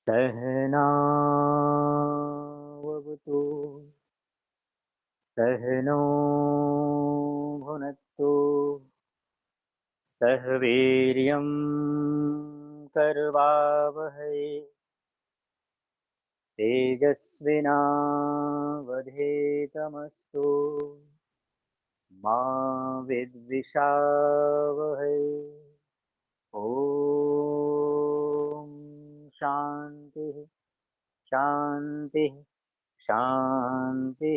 सहनाववतु सहनौ भुनक्तु सह वीर्यं करवावहै तेजस्विनावधीतमस्तु मा विद्विषावहै। ॐ शान्तिः शान्तिः शांति।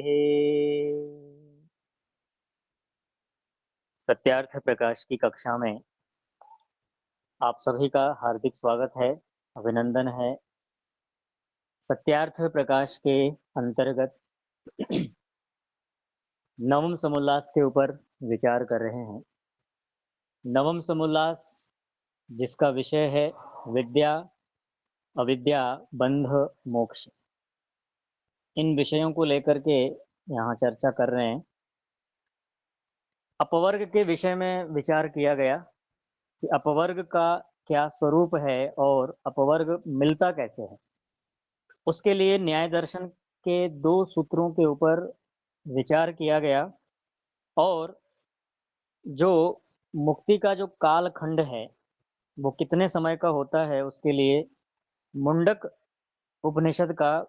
सत्यार्थ प्रकाश की कक्षा में आप सभी का हार्दिक स्वागत है, अभिनंदन है। सत्यार्थ प्रकाश के अंतर्गत नवम समोल्लास के ऊपर विचार कर रहे हैं। नवम समोल्लास जिसका विषय है विद्या, अविद्या, बंध, मोक्ष। इन विषयों को लेकर के यहाँ चर्चा कर रहे हैं। अपवर्ग के विषय में विचार किया गया कि अपवर्ग का क्या स्वरूप है और अपवर्ग मिलता कैसे है। उसके लिए न्याय दर्शन के दो सूत्रों के ऊपर विचार किया गया और जो मुक्ति का जो कालखंड है वो कितने समय का होता है उसके लिए मुंडक उपनिषद का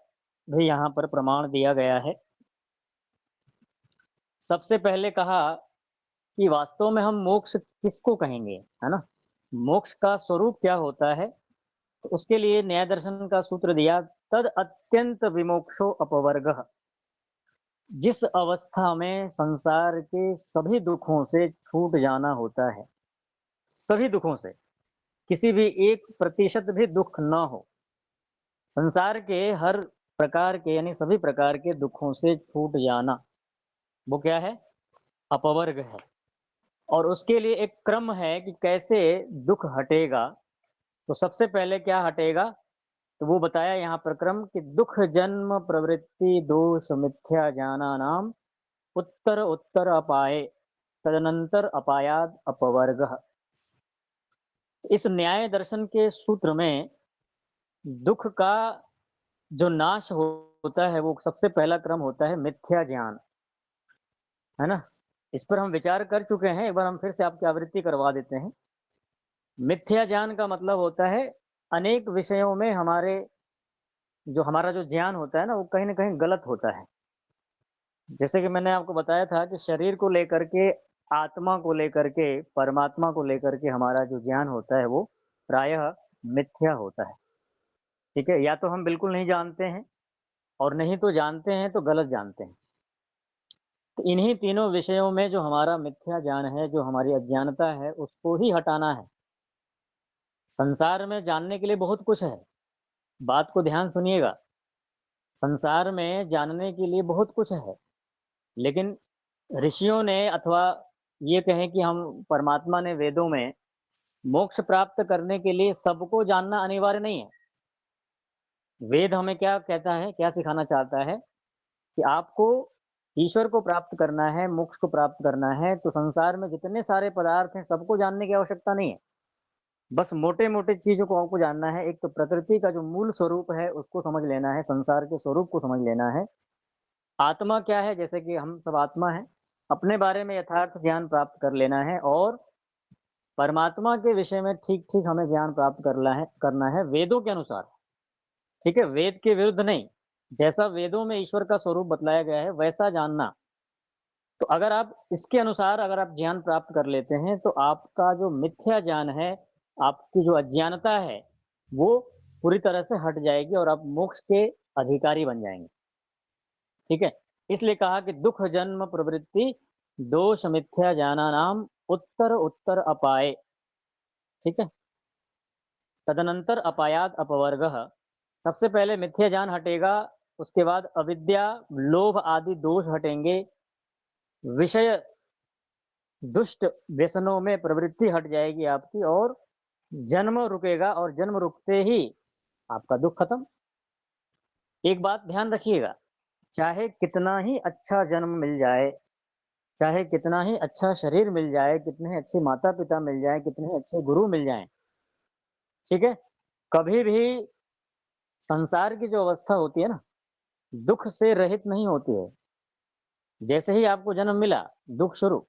भी यहाँ पर प्रमाण दिया गया है। सबसे पहले कहा कि वास्तव में हम मोक्ष किसको कहेंगे, है ना। मोक्ष का स्वरूप क्या होता है, तो उसके लिए न्याय दर्शन का सूत्र दिया, तद अत्यंत विमोक्षो अपवर्गः। जिस अवस्था में संसार के सभी दुखों से छूट जाना होता है, सभी दुखों से किसी भी 1% भी दुख न हो, संसार के हर प्रकार के यानी सभी प्रकार के दुखों से छूट जाना, वो क्या है, अपवर्ग है। और उसके लिए एक क्रम है कि कैसे दुख हटेगा। तो सबसे पहले क्या हटेगा, तो वो बताया यहाँ पर क्रम कि दुख जन्म प्रवृत्ति दोष मिथ्या जाना नाम उत्तर उत्तर अपाये तदनंतर अपायाद अपवर्ग। इस न्याय दर्शन के सूत्र में दुख का जो नाश होता है वो सबसे पहला क्रम होता है मिथ्या ज्ञान, है ना। इस पर हम विचार कर चुके हैं, एक बार हम फिर से आपकी आवृत्ति करवा देते हैं। मिथ्या ज्ञान का मतलब होता है अनेक विषयों में हमारा जो ज्ञान होता है ना वो कहीं ना कहीं गलत होता है। जैसे कि मैंने आपको बताया था कि शरीर को लेकर के, आत्मा को लेकर के, परमात्मा को लेकर के हमारा जो ज्ञान होता है वो प्रायः मिथ्या होता है। ठीक है, या तो हम बिल्कुल नहीं जानते हैं और नहीं तो जानते हैं तो गलत जानते हैं। तो इन्हीं तीनों विषयों में जो हमारा मिथ्या ज्ञान है, जो हमारी अज्ञानता है, उसको ही हटाना है। संसार में जानने के लिए बहुत कुछ है, बात को ध्यान सुनिएगा। संसार में जानने के लिए बहुत कुछ है, लेकिन ऋषियों ने, अथवा ये कहें कि हम परमात्मा ने वेदों में मोक्ष प्राप्त करने के लिए सबको जानना अनिवार्य नहीं है। वेद हमें क्या कहता है, क्या सिखाना चाहता है कि आपको ईश्वर को प्राप्त करना है, मोक्ष को प्राप्त करना है, तो संसार में जितने सारे पदार्थ हैं सबको जानने की आवश्यकता नहीं है। बस मोटे मोटे चीजों को आपको जानना है। एक तो प्रकृति का जो मूल स्वरूप है उसको समझ लेना है, संसार के स्वरूप को समझ लेना है। आत्मा क्या है, जैसे कि हम सब आत्मा है, अपने बारे में यथार्थ ज्ञान प्राप्त कर लेना है। और परमात्मा के विषय में ठीक ठीक हमें ज्ञान प्राप्त करना है वेदों के अनुसार। ठीक है, वेद के विरुद्ध नहीं, जैसा वेदों में ईश्वर का स्वरूप बतलाया गया है वैसा जानना। तो अगर आप इसके अनुसार अगर आप ज्ञान प्राप्त कर लेते हैं तो आपका जो मिथ्या ज्ञान है, आपकी जो अज्ञानता है, वो पूरी तरह से हट जाएगी और आप मोक्ष के अधिकारी बन जाएंगे। ठीक है, इसलिए कहा कि दुख जन्म प्रवृत्ति दोष मिथ्या ज्ञाना नाम उत्तर उत्तर अपाय। ठीक है, तदनंतर अपायाद अपवर्ग। सबसे पहले मिथ्या ज्ञान हटेगा, उसके बाद अविद्या, लोभ आदि दोष हटेंगे, विषय दुष्ट व्यसनों में प्रवृत्ति हट जाएगी आपकी, और जन्म रुकेगा, और जन्म रुकते ही आपका दुख खत्म। एक बात ध्यान रखिएगा, चाहे कितना ही अच्छा जन्म मिल जाए, चाहे कितना ही अच्छा शरीर मिल जाए, कितने अच्छे माता पिता मिल जाए, कितने अच्छे गुरु मिल जाएं, ठीक है, कभी भी संसार की जो अवस्था होती है ना, दुख से रहित नहीं होती है। जैसे ही आपको जन्म मिला, दुख शुरू।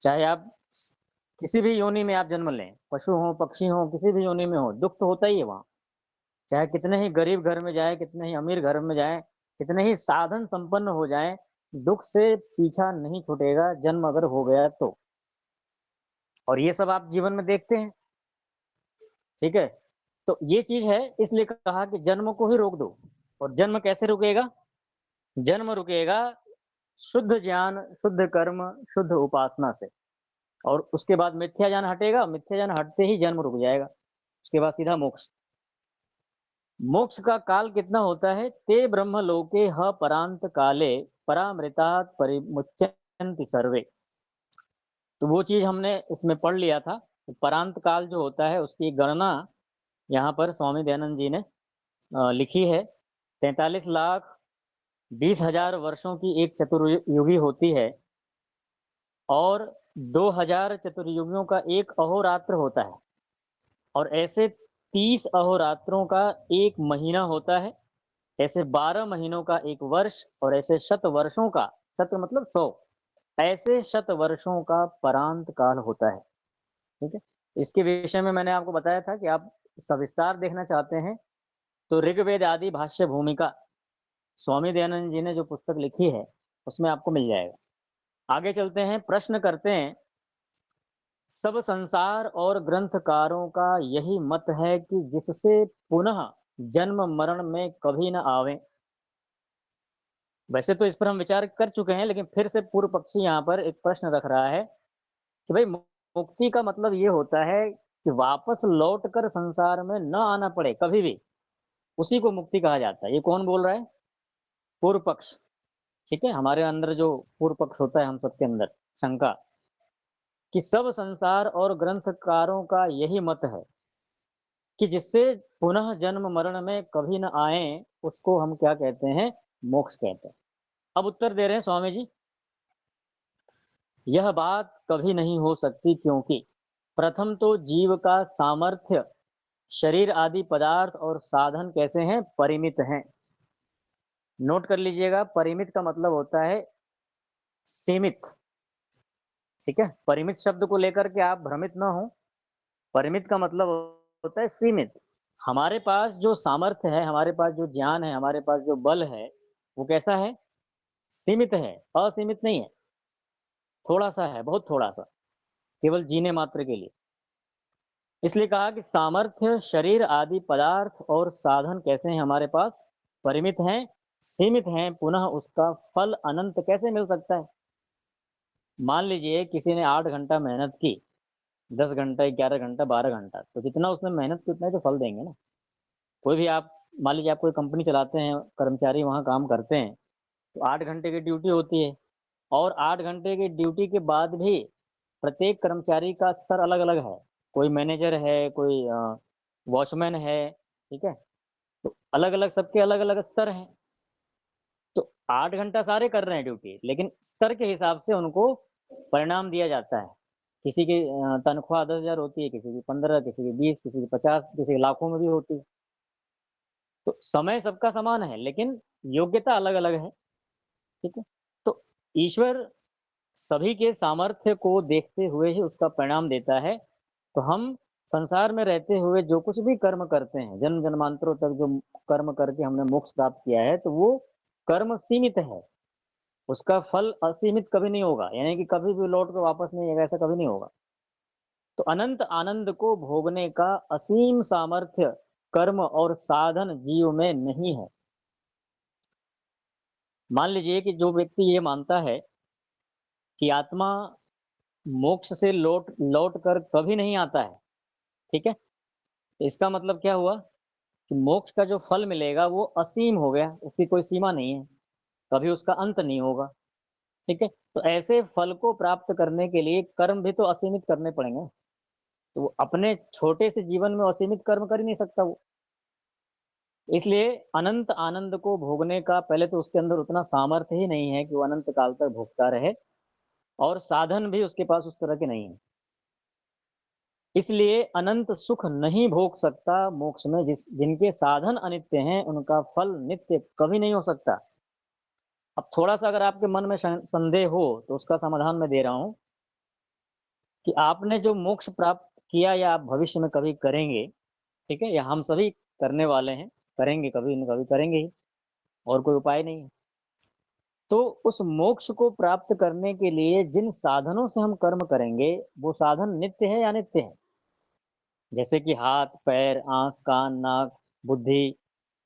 चाहे आप किसी भी योनि में आप जन्म लें, पशु हो, पक्षी हो, किसी भी योनि में हो, दुख तो होता ही है वहाँ। चाहे कितने ही गरीब घर में जाए, कितने ही अमीर घर में जाए, कितने ही साधन संपन्न हो जाए, दुख से पीछा नहीं छूटेगा, जन्म अगर हो गया तो। और ये सब आप जीवन में देखते हैं, ठीक है? तो ये चीज़ है, इसलिए कहा कि जन्म को ही रोक दो। और जन्म कैसे रुकेगा? जन्म रुकेगा शुद्ध ज्ञान, शुद्ध कर्म, शुद्ध उपासना से। और उसके बाद मिथ्या ज्ञान हटेगा, मिथ्या ज्ञान हटते ही जन्म रुक जाएगा। उसके बाद सीधा मोक्ष। मोक्ष का काल कितना होता है? ते ब्रह्म लोके ह परांत काले परामृतात् परिमुच्यन्ति सर्वे। तो वो चीज हमने इसमें पढ़ लिया था। परांत काल जो होता है उसकी गणना यहाँ पर स्वामी दयानंद जी ने लिखी है। 43,20,000 वर्षों की एक चतुर्युगी होती है, और 2000 चतुर्युगियों का एक अहोरात्र होता है, और ऐसे 30 अहोरात्रों का एक महीना होता है, ऐसे 12 महीनों का एक वर्ष, और ऐसे शत वर्षों का, शत मतलब 100, ऐसे शत वर्षों का परांत काल होता है। ठीक है? इसके विषय में मैंने आपको बताया था कि आप इसका विस्तार देखना चाहते हैं तो ऋग्वेद आदि भाष्य भूमिका स्वामी दयानंद जी ने जो पुस्तक लिखी है उसमें आपको मिल जाएगा। आगे चलते हैं, प्रश्न करते हैं। सब संसार और ग्रंथकारों का यही मत है कि जिससे पुनः जन्म मरण में कभी न आवे। वैसे तो इस पर हम विचार कर चुके हैं, लेकिन फिर से पूर्व पक्षी यहाँ पर एक प्रश्न रख रहा है कि भाई मुक्ति का मतलब ये होता है कि वापस लौट कर संसार में न आना पड़े कभी भी, उसी को मुक्ति कहा जाता है। ये कौन बोल रहा है? पूर्व पक्ष। ठीक है, हमारे अंदर जो पूर्व पक्ष होता है हम सबके अंदर शंका, कि सब संसार और ग्रंथकारों का यही मत है कि जिससे पुनः जन्म मरण में कभी न आए, उसको हम क्या कहते हैं? मोक्ष कहते हैं। अब उत्तर दे रहे हैं स्वामी जी, यह बात कभी नहीं हो सकती, क्योंकि प्रथम तो जीव का सामर्थ्य, शरीर आदि पदार्थ और साधन कैसे हैं? परिमित हैं। नोट कर लीजिएगा, परिमित का मतलब होता है सीमित। ठीक है, परिमित शब्द को लेकर के आप भ्रमित ना हो। परिमित का मतलब होता है सीमित। हमारे पास जो सामर्थ्य है, हमारे पास जो ज्ञान है, हमारे पास जो बल है, वो कैसा है? सीमित है, असीमित नहीं है। थोड़ा सा है, बहुत थोड़ा सा, केवल जीने मात्र के लिए। इसलिए कहा कि सामर्थ्य, शरीर आदि पदार्थ और साधन कैसे हैं हमारे पास? परिमित हैं, सीमित हैं। पुनः उसका फल अनंत कैसे मिल सकता है? मान लीजिए किसी ने 8 घंटा मेहनत की, 10 घंटा, 11 घंटा, 12 घंटा, तो जितना उसने मेहनत की उतना ही तो फल देंगे ना। कोई भी आप मान लीजिए, आप कोई कंपनी चलाते हैं, कर्मचारी वहाँ काम करते हैं, तो 8 घंटे की ड्यूटी होती है, और 8 घंटे की ड्यूटी के बाद भी प्रत्येक कर्मचारी का स्तर अलग अलग है। कोई मैनेजर है, कोई वॉचमैन है, ठीक है? तो अलग अलग, सबके अलग अलग स्तर हैं। तो 8 घंटा सारे कर रहे हैं ड्यूटी, लेकिन स्तर के हिसाब से उनको परिणाम दिया जाता है। किसी की तनख्वाह 10,000 होती है, किसी की 15, किसी की 20, किसी की 50, किसी की लाखों में भी होती है। तो समय सबका समान है, लेकिन योग्यता अलग अलग है। ठीक है? तो ईश्वर सभी के सामर्थ्य को देखते हुए ही उसका परिणाम देता है। तो हम संसार में रहते हुए जो कुछ भी कर्म करते हैं, जन्म जन्मांतरों तक जो कर्म करके हमने मोक्ष प्राप्त किया है, तो वो कर्म सीमित है। उसका फल असीमित कभी नहीं होगा, यानी कि कभी भी लौट कर वापस नहीं आएगा, ऐसा कभी नहीं होगा। तो अनंत आनंद को भोगने का असीम सामर्थ्य, कर्म और साधन जीव में नहीं है। मान लीजिए कि जो व्यक्ति ये मानता है कि आत्मा मोक्ष से लौट लौट कर कभी नहीं आता है, ठीक है? तो इसका मतलब क्या हुआ कि मोक्ष का जो फल मिलेगा वो असीम हो गया, उसकी कोई सीमा नहीं है, कभी उसका अंत नहीं होगा। ठीक है? तो ऐसे फल को प्राप्त करने के लिए कर्म भी तो असीमित करने पड़ेंगे। तो वो अपने छोटे से जीवन में असीमित कर्म कर ही नहीं सकता वो। इसलिए अनंत आनंद को भोगने का पहले तो उसके अंदर उतना सामर्थ्य ही नहीं है कि वो अनंत काल तक भोगता रहे, और साधन भी उसके पास उस तरह के नहीं है। इसलिए अनंत सुख नहीं भोग सकता मोक्ष में। जिनके साधन अनित्य हैं उनका फल नित्य कभी नहीं हो सकता। अब थोड़ा सा अगर आपके मन में संदेह हो तो उसका समाधान मैं दे रहा हूं कि आपने जो मोक्ष प्राप्त किया या आप भविष्य में कभी करेंगे, ठीक है, या हम सभी करने वाले हैं, करेंगे कभी न कभी करेंगे ही, और कोई उपाय नहीं है। तो उस मोक्ष को प्राप्त करने के लिए जिन साधनों से हम कर्म करेंगे वो साधन नित्य है या अनित्य है? जैसे कि हाथ, पैर, आंख, कान, नाक, बुद्धि,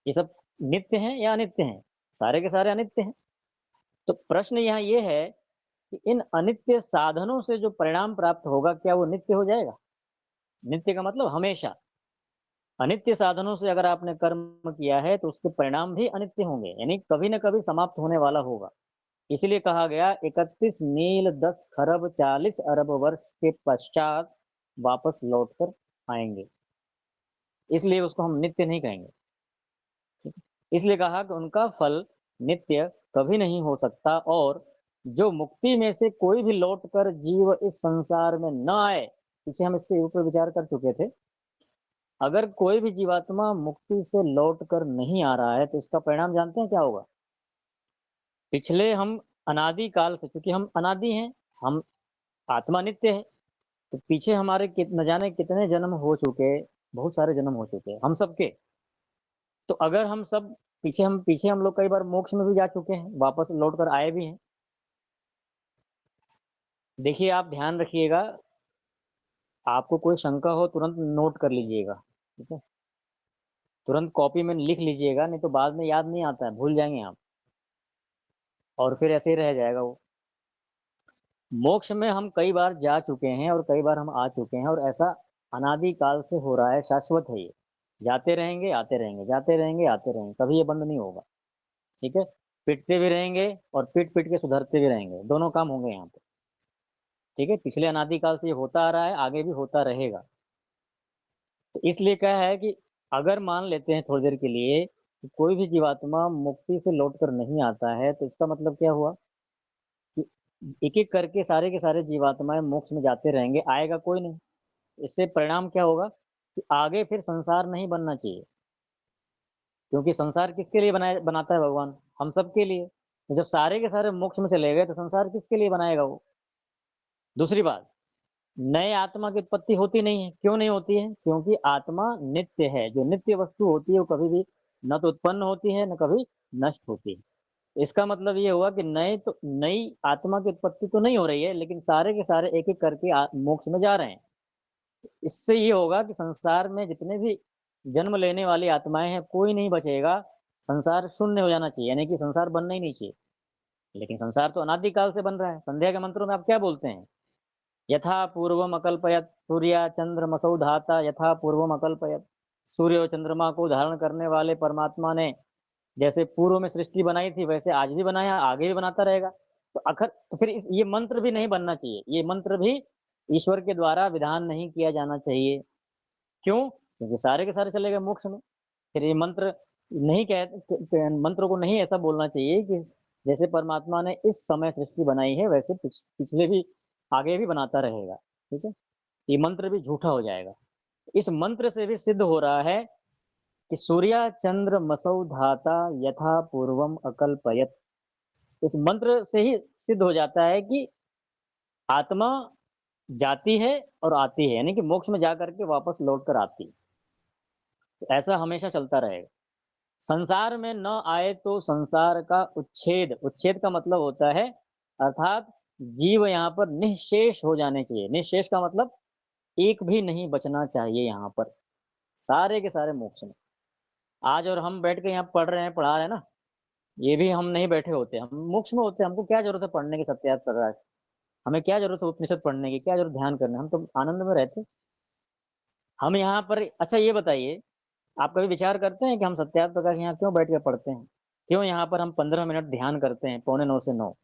ये सब नित्य हैं या अनित्य हैं? सारे के सारे अनित्य हैं। तो प्रश्न यहाँ ये है कि इन अनित्य साधनों से जो परिणाम प्राप्त होगा क्या वो नित्य हो जाएगा? नित्य का मतलब हमेशा। अनित्य साधनों से अगर आपने कर्म किया है तो उसके परिणाम भी अनित्य होंगे, यानी कभी न कभी समाप्त होने वाला होगा। इसलिए कहा गया 31 नील 10 खरब 40 अरब वर्ष के पश्चात वापस लौटकर आएंगे। इसलिए उसको हम नित्य नहीं कहेंगे। इसलिए कहा कि उनका फल नित्य कभी नहीं हो सकता। और जो मुक्ति में से कोई भी लौट कर जीव इस संसार में न आए, पीछे हम इसके ऊपर विचार कर चुके थे, अगर कोई भी जीवात्मा मुक्ति से लौट कर नहीं आ रहा है तो इसका परिणाम जानते हैं क्या होगा? पिछले हम अनादि काल से, क्योंकि हम अनादि हैं, हम आत्मा नित्य है, तो पीछे हमारे न जाने कितने जन्म हो चुके, बहुत सारे जन्म हो चुके हम सबके। तो अगर हम सब पीछे हम लोग कई बार मोक्ष में भी जा चुके हैं, वापस लौट कर आए भी हैं। देखिए आप ध्यान रखिएगा, आपको कोई शंका हो तुरंत नोट कर लीजिएगा, ठीक है, तुरंत कॉपी में लिख लीजिएगा, नहीं तो बाद में याद नहीं आता है, भूल जाएंगे आप, और फिर ऐसे ही रह जाएगा वो। मोक्ष में हम कई बार जा चुके हैं और कई बार हम आ चुके हैं, और ऐसा अनादि काल से हो रहा है, शाश्वत है ये। जाते रहेंगे आते रहेंगे, जाते रहेंगे आते रहेंगे, कभी ये बंद नहीं होगा। ठीक है, पिटते भी रहेंगे और पीट पीट के सुधरते भी रहेंगे, दोनों काम होंगे यहाँ पे। ठीक है, पिछले अनादि काल से ये होता आ रहा है, आगे भी होता रहेगा। तो इसलिए क्या है कि अगर मान लेते हैं थोड़ी देर के लिए कि कोई भी जीवात्मा मुक्ति से लौट कर नहीं आता है, तो इसका मतलब क्या हुआ कि एक एक करके सारे के सारे जीवात्माएं मोक्ष में जाते रहेंगे, आएगा कोई नहीं। इससे परिणाम क्या होगा कि आगे फिर संसार नहीं बनना चाहिए, क्योंकि संसार किसके लिए बनाता है भगवान? हम सब के लिए। तो जब सारे के सारे मोक्ष में चले गए तो संसार किसके लिए बनाएगा वो? दूसरी बात, नए आत्मा की उत्पत्ति होती नहीं है। क्यों नहीं होती है? क्योंकि आत्मा नित्य है। जो नित्य वस्तु होती है वो कभी भी न तो उत्पन्न होती है न कभी नष्ट होती है। इसका मतलब ये हुआ कि नई आत्मा की उत्पत्ति तो नहीं हो रही है, लेकिन सारे के सारे एक एक करके मोक्ष में जा रहे हैं। इससे ये होगा कि संसार में जितने भी जन्म लेने वाली आत्माएं हैं कोई नहीं बचेगा, संसार शून्य हो जाना चाहिए, यानी कि संसार बनना ही नहीं चाहिए। लेकिन संसार तो अनादिकाल से बन रहा है। संध्या के मंत्रों में आप क्या बोलते हैं? यथा पूर्वम अकल्पयत सूर्य चंद्रमसौ धाता, यथा पूर्वम अकल्पयत। सूर्य और चंद्रमा को धारण करने वाले परमात्मा ने जैसे पूर्व में सृष्टि बनाई थी वैसे आज भी बनाया, आगे भी बनाता रहेगा। तो अखर तो फिर ये मंत्र भी नहीं बनना चाहिए, ये मंत्र भी ईश्वर के द्वारा विधान नहीं किया जाना चाहिए। क्यों? क्योंकि सारे के सारे चले गए मोक्ष में। फिर ये मंत्र नहीं मंत्र को नहीं ऐसा बोलना चाहिए कि जैसे परमात्मा ने इस समय सृष्टि बनाई है वैसे पिछले भी आगे भी बनाता रहेगा। ठीक है, ये मंत्र भी झूठा हो जाएगा। इस मंत्र से भी सिद्ध हो रहा है कि सूर्य चंद्र मसौ धाता यथा पूर्वम अकल्पयत। इस मंत्र से ही सिद्ध हो जाता है कि आत्मा जाती है और आती है, यानी कि मोक्ष में जाकर के वापस लौट कर आती है। तो ऐसा हमेशा चलता रहेगा। संसार में न आए तो संसार का उच्छेद, उच्छेद का मतलब होता है अर्थात जीव यहाँ पर निःशेष हो जाने चाहिए। निःशेष का मतलब एक भी नहीं बचना चाहिए यहाँ पर, सारे के सारे मोक्ष में। आज और हम बैठ के यहाँ पढ़ रहे हैं, पढ़ा रहे हैं ना, ये भी हम नहीं बैठे होते, हम मोक्ष में होते। हमको क्या जरूरत है पढ़ने की सत्यार्थ प्रकाश? हमें क्या जरूरत है उपनिषद पढ़ने की? क्या जरूरत ध्यान करने? हम तो आनंद में रहते। हम यहाँ पर, अच्छा ये बताइए, आप कभी विचार करते हैं कि हम सत्यार्थ प्रकाश यहाँ क्यों बैठ के पढ़ते हैं? क्यों यहाँ पर हम 15 मिनट ध्यान करते हैं 8:45 से 9?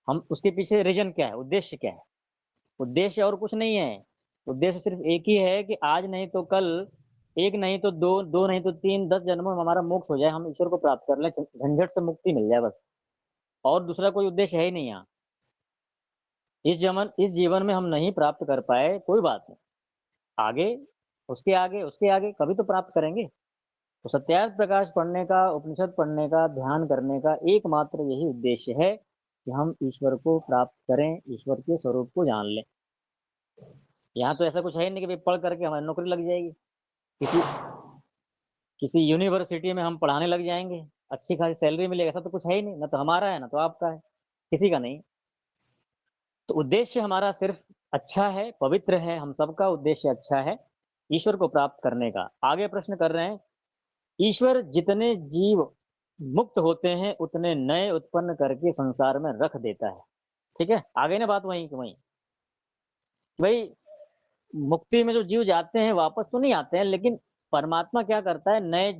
हम उसके पीछे रीजन क्या है, उद्देश्य क्या है? उद्देश्य और कुछ नहीं है। उद्देश्य सिर्फ एक ही है कि आज नहीं तो कल, एक नहीं तो दो, दो नहीं तो तीन, 10 जन्मों में हमारा मोक्ष हो जाए, हम ईश्वर को प्राप्त कर लें, झंझट से मुक्ति मिल जाए बस। और दूसरा कोई उद्देश्य है ही नहीं यहाँ। इस जीवन में हम नहीं प्राप्त कर पाए, कोई बात नहीं। आगे, उसके आगे कभी तो प्राप्त करेंगे। तो सत्यार्थ प्रकाश पढ़ने का, उपनिषद पढ़ने का, ध्यान करने का एकमात्र यही उद्देश्य है कि हम ईश्वर को प्राप्त करें, ईश्वर के स्वरूप को जान लें। यहाँ तो ऐसा कुछ है ही नहीं कि भाई पढ़ करके हमारी नौकरी लग जाएगी, किसी किसी यूनिवर्सिटी में हम पढ़ाने लग जाएंगे, अच्छी खासी सैलरी मिलेगी, ऐसा तो कुछ है ही नहीं, ना तो हमारा है ना तो आपका है, किसी का नहीं। तो उद्देश्य हमारा सिर्फ अच्छा है, पवित्र है, हम सबका उद्देश्य अच्छा है, ईश्वर को प्राप्त करने का। आगे प्रश्न कर रहे हैं, ईश्वर जितने जीव मुक्त होते हैं उतने नए उत्पन्न करके संसार में रख देता है। ठीक है, आगे ना बात वहीं की वहीं। भाई मुक्ति में जो जीव जाते हैं वापस तो नहीं आते हैं, लेकिन परमात्मा क्या करता है, नए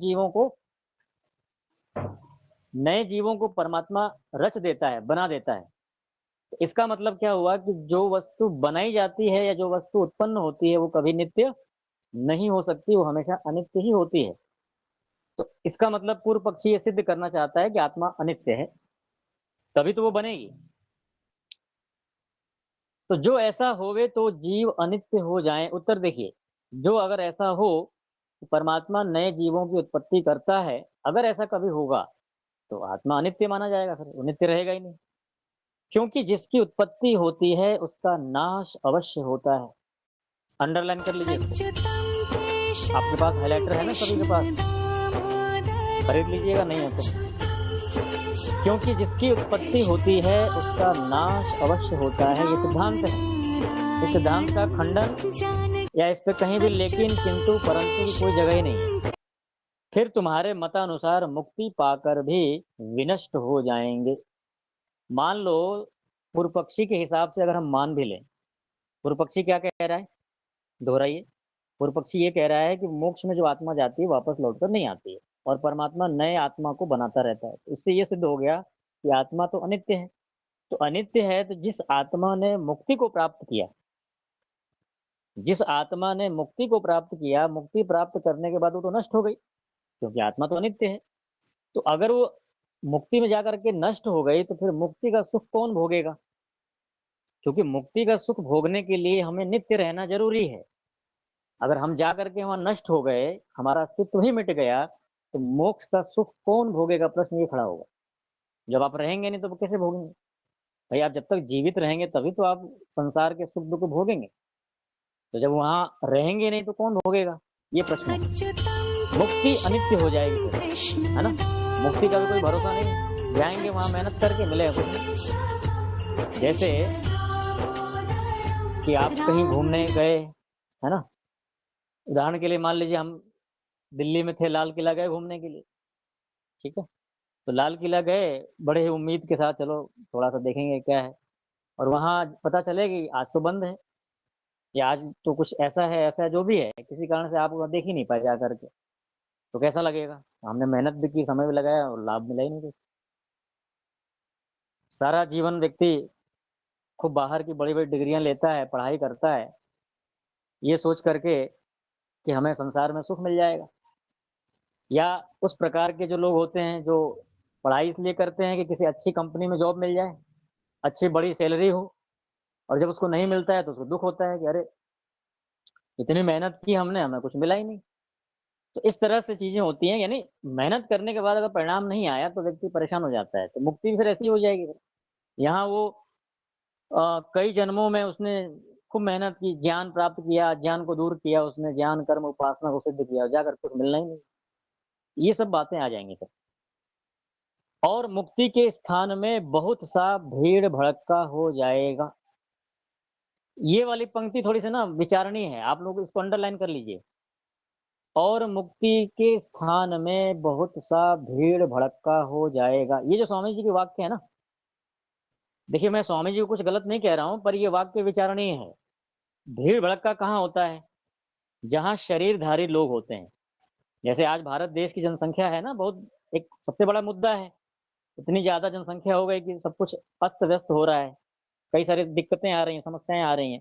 जीवों को परमात्मा रच देता है, बना देता है। तो इसका मतलब क्या हुआ कि जो वस्तु बनाई जाती है या जो वस्तु उत्पन्न होती है वो कभी नित्य नहीं हो सकती, वो हमेशा अनित्य ही होती है। तो इसका मतलब पूर्व पक्षी ये सिद्ध करना चाहता है कि आत्मा अनित्य है, तभी तो वो बनेगी। तो जो ऐसा होवे तो जीव अनित्य हो जाए, उत्तर देखिए, जो अगर ऐसा हो कि परमात्मा नए जीवों की उत्पत्ति करता है, अगर ऐसा कभी होगा तो आत्मा अनित्य माना जाएगा, फिर वो नित्य रहेगा ही नहीं। क्योंकि जिसकी उत्पत्ति होती है उसका नाश अवश्य होता है। अंडरलाइन कर लीजिए इसको, आपके पास हाइलाइटर है ना सभी के पास, खरीद लीजिएगा, नहीं है तो। क्योंकि जिसकी उत्पत्ति होती है उसका नाश अवश्य होता है, ये सिद्धांत है। इस सिद्धांत का खंडन या इस पे कहीं भी लेकिन किंतु परंतु की कोई जगह ही नहीं है। फिर तुम्हारे मतानुसार मुक्ति पाकर भी विनष्ट हो जाएंगे। मान लो पूर्व पक्षी के हिसाब से अगर हम मान भी लें, पूर्व पक्षी क्या कह रहा है, दोहराइए। पूर्व पक्षी ये कह रहा है कि मोक्ष में जो आत्मा जाती है वापस लौटकर नहीं आती है और परमात्मा नए आत्मा को बनाता रहता है। तो इससे ये सिद्ध हो गया कि आत्मा तो अनित्य है। तो अनित्य है तो जिस आत्मा ने मुक्ति को प्राप्त किया, जिस आत्मा ने मुक्ति को प्राप्त किया, मुक्ति प्राप्त करने के बाद वो तो नष्ट हो गई, क्योंकि आत्मा तो अनित्य है। तो अगर वो मुक्ति में जाकर के नष्ट हो गई तो फिर मुक्ति का सुख कौन भोगेगा? क्योंकि मुक्ति का सुख भोगने के लिए हमें नित्य रहना जरूरी है। अगर हम जा करके वहां नष्ट हो गए, हमारा अस्तित्व ही मिट गया, तो मोक्ष का सुख कौन भोगेगा? प्रश्न ये खड़ा होगा। जब आप रहेंगे नहीं तो वो कैसे भोगेंगे? भाई आप जब तक जीवित रहेंगे तभी तो आप संसार के सुख दुख भोगेंगे। तो जब वहां रहेंगे नहीं तो कौन भोगेगा? ये प्रश्न है। मुक्ति अनित्य हो जाएगी फिर, है ना। मुक्ति का भी कोई भरोसा नहीं है, जाएंगे वहां मेहनत करके मिलेगा कुछ नहीं। जैसे कि आप कहीं घूमने गए, है ना, उदाहरण के लिए मान लीजिए हम दिल्ली में थे, लाल किला गए घूमने के लिए, ठीक है। तो लाल किला गए बड़े ही उम्मीद के साथ, चलो थोड़ा सा देखेंगे क्या है, और वहां पता चले कि आज तो बंद है, या आज तो कुछ ऐसा है, जो भी है, किसी कारण से आप वहाँ देख ही नहीं पाए जा करके। तो कैसा लगेगा? हमने मेहनत भी की, समय भी लगाया और लाभ मिला ही नहीं कुछ। सारा जीवन व्यक्ति खूब बाहर की बड़ी बड़ी डिग्रियां लेता है, पढ़ाई करता है, ये सोच करके कि हमें संसार में सुख मिल जाएगा। या उस प्रकार के जो लोग होते हैं जो पढ़ाई इसलिए करते हैं कि किसी अच्छी कंपनी में जॉब मिल जाए, अच्छी बड़ी सैलरी हो, और जब उसको नहीं मिलता है तो उसको दुख होता है कि अरे इतनी मेहनत की हमने, हमें कुछ मिला ही नहीं। तो इस तरह से चीजें होती हैं, यानी मेहनत करने के बाद अगर परिणाम नहीं आया तो व्यक्ति परेशान हो जाता है। तो मुक्ति भी फिर ऐसी हो जाएगी। यहाँ वो कई जन्मों में उसने खूब मेहनत की, ज्ञान प्राप्त किया, ज्ञान को दूर किया, उसने ज्ञान कर्म उपासना को सिद्ध किया, जाकर कुछ मिलना ही नहीं। ये सब बातें आ जाएंगी फिर। और मुक्ति के स्थान में बहुत सा भीड़ भड़का हो जाएगा। ये वाली पंक्ति थोड़ी सी ना विचारणीय है, आप लोग इसको अंडरलाइन कर लीजिए। और मुक्ति के स्थान में बहुत सा भीड़ भड़का हो जाएगा, ये जो स्वामी जी के वाक्य है ना, देखिए मैं स्वामी जी को कुछ गलत नहीं कह रहा हूं, पर ये वाक्य विचारणीय है। भीड़ भड़का कहाँ होता है? जहां शरीरधारी लोग होते हैं। जैसे आज भारत देश की जनसंख्या है ना, बहुत एक सबसे बड़ा मुद्दा है। इतनी ज्यादा जनसंख्या हो गई कि सब कुछ अस्त व्यस्त हो रहा है, कई सारी दिक्कतें आ रही हैं, समस्याएं आ रही हैं।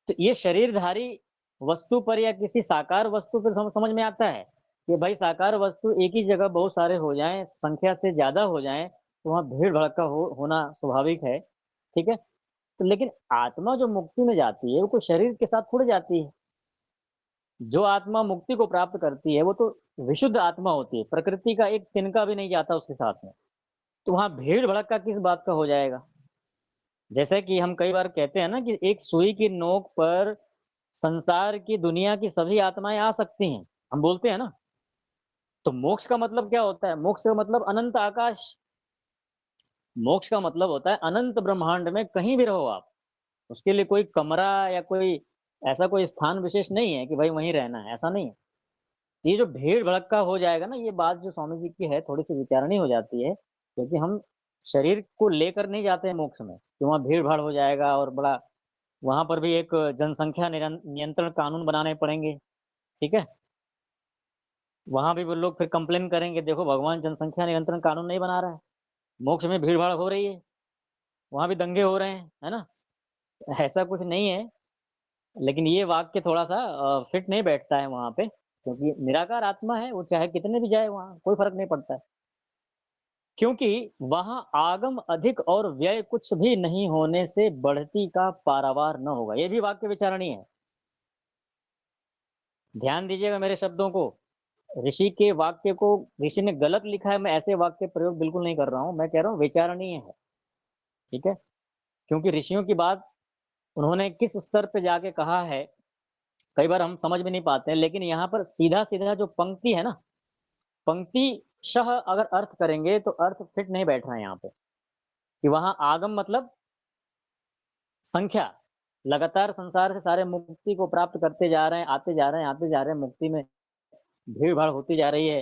तो ये शरीरधारी वस्तु पर या किसी साकार वस्तु पर समझ में आता है कि भाई साकार वस्तु एक ही जगह बहुत सारे हो जाएं, संख्या से ज्यादा हो जाएं, तो वहां भीड़ भड़का होना स्वाभाविक है, ठीक है। तो लेकिन आत्मा जो मुक्ति में जाती है वो कोई शरीर के साथ थोड़ी जाती है। जो आत्मा मुक्ति को प्राप्त करती है वो तो विशुद्ध आत्मा होती है, प्रकृति का एक तिनका भी नहीं जाता उसके साथ में। तो वहाँ भीड़ भड़का किस बात का हो जाएगा? जैसे कि हम कई बार कहते हैं ना कि एक सुई की नोक पर संसार की दुनिया की सभी आत्माएं आ सकती हैं, हम बोलते हैं ना। तो मोक्ष का मतलब क्या होता है? मोक्ष का मतलब अनंत आकाश। मोक्ष का मतलब होता है अनंत ब्रह्मांड में कहीं भी रहो आप। उसके लिए कोई कमरा या कोई ऐसा कोई स्थान विशेष नहीं है कि भाई वहीं रहना है, ऐसा नहीं है। ये जो भीड़ भड़क्का हो जाएगा ना, ये बात जो स्वामी जी की है थोड़ी सी विचारणीय हो जाती है, क्योंकि हम शरीर को लेकर नहीं जाते हैं मोक्ष में कि वहाँ भीड़ भाड़ हो जाएगा और बड़ा वहां पर भी एक जनसंख्या नियंत्रण कानून बनाने पड़ेंगे। ठीक है, वहां भी वो लोग फिर कंप्लेन करेंगे, देखो भगवान जनसंख्या नियंत्रण कानून नहीं बना रहा है, मोक्ष में भीड़ भाड़ हो रही है, वहां भी दंगे हो रहे हैं, है ना। ऐसा कुछ नहीं है। लेकिन ये वाक्य थोड़ा सा फिट नहीं बैठता है वहां पे, क्योंकि निराकार आत्मा है, वो चाहे कितने भी जाए वहां कोई फर्क नहीं पड़ता है। क्योंकि वहां आगम अधिक और व्यय कुछ भी नहीं होने से बढ़ती का पारावार न होगा। ये भी वाक्य विचारणीय है। ध्यान दीजिएगा मेरे शब्दों को। ऋषि के वाक्य को ऋषि ने गलत लिखा है, मैं ऐसे वाक्य प्रयोग बिल्कुल नहीं कर रहा हूं, मैं कह रहा हूं विचारणीय है। ठीक है, क्योंकि ऋषियों की बात उन्होंने किस स्तर पे जाके कहा है, कई बार हम समझ में नहीं पाते हैं। लेकिन यहाँ पर सीधा सीधा जो पंक्ति है ना, पंक्ति शह अगर अर्थ करेंगे तो अर्थ फिट नहीं बैठ रहा है यहाँ पे। कि वहां आगम मतलब संख्या, लगातार संसार से सारे मुक्ति को प्राप्त करते जा रहे हैं, आते जा रहे हैं, आते जा रहे हैं, मुक्ति में भीड़ भाड़ होती जा रही है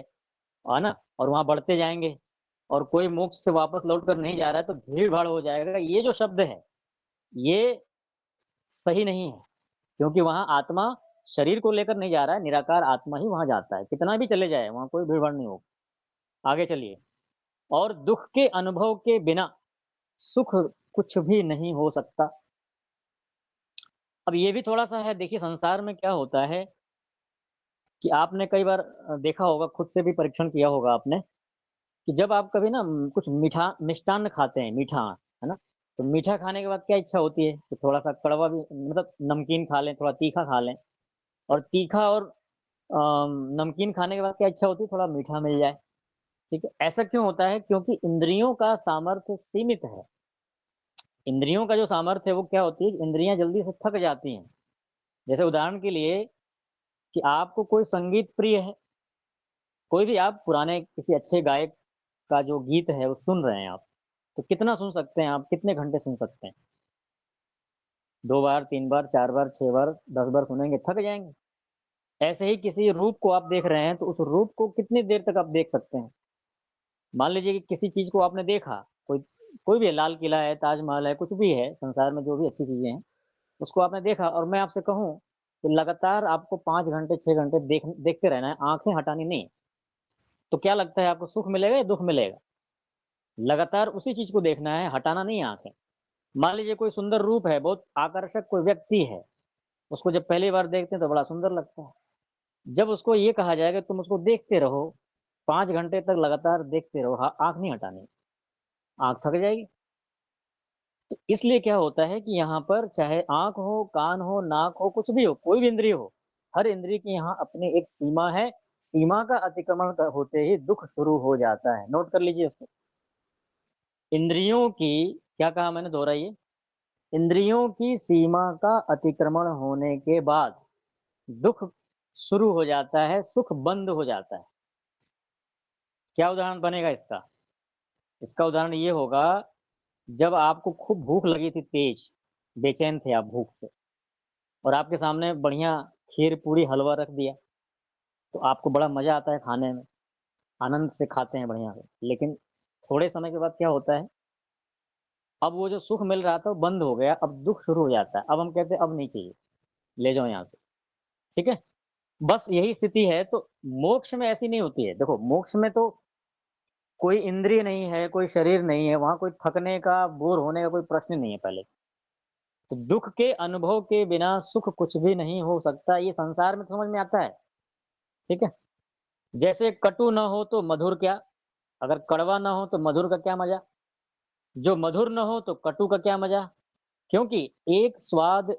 ना, और वहां बढ़ते जाएंगे। और कोई मोक्ष से वापस लौट कर नहीं जा रहा है तो भीड़ भाड़ हो जाएगा। ये जो शब्द है ये सही नहीं है, क्योंकि वहां आत्मा शरीर को लेकर नहीं जा रहा है, निराकार आत्मा ही वहां जाता है, कितना भी चले जाए वहां कोई भीड़ भाड़ नहीं होगी। आगे चलिए। और दुख के अनुभव के बिना सुख कुछ भी नहीं हो सकता। अब ये भी थोड़ा सा है, देखिए संसार में क्या होता है कि आपने कई बार देखा होगा, खुद से भी परीक्षण किया होगा आपने, कि जब आप कभी ना कुछ मीठा मिष्टान्न खाते हैं, मीठा, है ना। तो मीठा खाने के बाद क्या इच्छा होती है कि थोड़ा सा कड़वा भी, मतलब नमकीन खा लें, थोड़ा तीखा खा लें। और तीखा और नमकीन खाने के बाद क्या इच्छा होती है, थोड़ा मीठा मिल जाए। ठीक है, ऐसा क्यों होता है? क्योंकि इंद्रियों का सामर्थ्य सीमित है। इंद्रियों का जो सामर्थ्य है वो क्या होती है, इंद्रियां जल्दी से थक जाती हैं। जैसे उदाहरण के लिए कि आपको कोई संगीत प्रिय है, कोई भी आप पुराने किसी अच्छे गायक का जो गीत है वो सुन रहे हैं आप, तो कितना सुन सकते हैं आप, कितने घंटे सुन सकते हैं? 2 बार, 3 बार, 4 बार, 6 बार, 10 बार सुनेंगे, थक जाएंगे। ऐसे ही किसी रूप को आप देख रहे हैं तो उस रूप को कितनी देर तक आप देख सकते हैं? मान लीजिए कि किसी चीज को आपने देखा, कोई कोई भी है, लाल किला है, ताजमहल है, कुछ भी है संसार में जो भी अच्छी चीजें हैं, उसको आपने देखा और मैं आपसे कहूं कि लगातार आपको 5 घंटे 6 घंटे देखते रहना है, आंखें हटानी नहीं, तो क्या लगता है आपको, सुख मिलेगा या दुख मिलेगा? लगातार उसी चीज को देखना है, हटाना नहीं है आंखें। मान लीजिए कोई सुंदर रूप है, बहुत आकर्षक कोई व्यक्ति है, उसको जब पहली बार देखते हैं तो बड़ा सुंदर लगता है। जब उसको ये कहा जाएगा तुम उसको देखते रहो, 5 घंटे तक लगातार देखते रहो, आंख नहीं हटानी, आंख थक जाएगी। तो इसलिए क्या होता है कि यहाँ पर चाहे आंख हो, कान हो, नाक हो, कुछ भी हो, कोई भी इंद्रिय हो, हर इंद्रिय की यहाँ अपनी एक सीमा है। सीमा का अतिक्रमण होते ही दुख शुरू हो जाता है। नोट कर लीजिए उसको। इंद्रियों की, क्या कहा मैंने, दोहराइए। इंद्रियों की सीमा का अतिक्रमण होने के बाद दुख शुरू हो जाता है, सुख बंद हो जाता है। क्या उदाहरण बनेगा इसका? इसका उदाहरण ये होगा, जब आपको खूब भूख लगी थी, तेज, बेचैन थे आप भूख से, और आपके सामने बढ़िया खीर पूरी हलवा रख दिया, तो आपको बड़ा मजा आता है खाने में, आनंद से खाते हैं बढ़िया से। लेकिन थोड़े समय के बाद क्या होता है, अब वो जो सुख मिल रहा था वो बंद हो गया, अब दुख शुरू हो जाता है। अब हम कहते हैं अब नहीं चाहिए, ले जाओ यहाँ से। ठीक है, बस यही स्थिति है। तो मोक्ष में ऐसी नहीं होती है। देखो मोक्ष में तो कोई इंद्रिय नहीं है, कोई शरीर नहीं है, वहां कोई थकने का, बोर होने का कोई प्रश्न नहीं है पहले। तो दुख के अनुभव के बिना सुख कुछ भी नहीं हो सकता, ये संसार में समझ में आता है। ठीक है, जैसे कटु न हो तो मधुर क्या, अगर कड़वा ना हो तो मधुर का क्या मजा, जो मधुर न हो तो कटु का क्या मजा। क्योंकि एक स्वाद